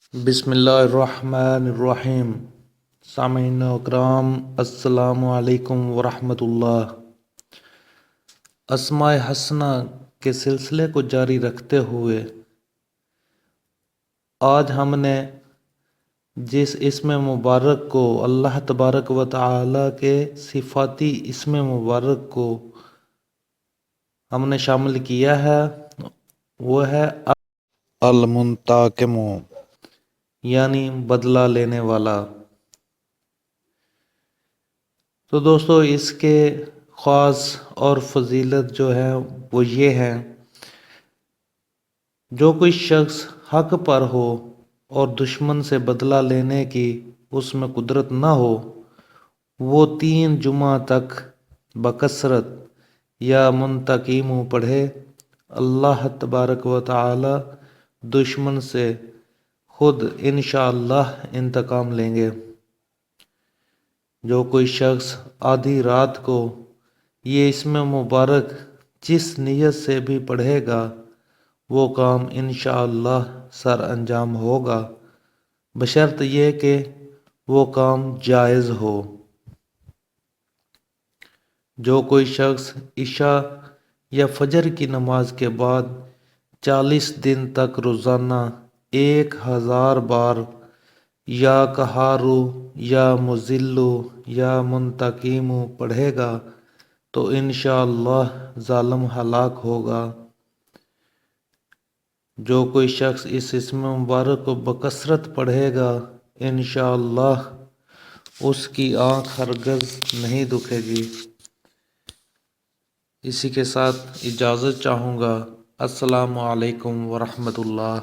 بسم اللہ الرحمن الرحیم۔ سامعین اکرام، السلام علیکم ورحمۃ اللہ۔ اسماء حسنہ کے سلسلے کو جاری رکھتے ہوئے آج ہم نے جس اسم مبارک کو اللہ تبارک و تعالی کے صفاتی اسم مبارک کو ہم نے شامل کیا ہے وہ ہے المنتقم، یعنی بدلہ لینے والا۔ تو دوستو اس کے خاص اور فضیلت جو ہے وہ یہ ہے، جو کوئی شخص حق پر ہو اور دشمن سے بدلہ لینے کی اس میں قدرت نہ ہو، وہ 3 جمعہ تک بکثرت یا منتقم پڑھے، اللہ تبارک و تعالی دشمن سے خود انشاءاللہ انتقام لیں گے۔ جو کوئی شخص آدھی رات کو یہ اسم مبارک جس نیت سے بھی پڑھے گا وہ کام انشاءاللہ سر انجام ہوگا، بشرط یہ کہ وہ کام جائز ہو۔ جو کوئی شخص عشاء یا فجر کی نماز کے بعد 40 دن تک روزانہ 1000 بار یا قہارو یا مذلو یا منتقم پڑھے گا تو انشاءاللہ ظالم ہلاک ہوگا۔ جو کوئی شخص اس اسم مبارک کو بکثرت پڑھے گا انشاءاللہ اس کی آنکھ ہرگز نہیں دکھے گی۔ اسی کے ساتھ اجازت چاہوں گا۔ السلام علیکم ورحمۃ اللہ۔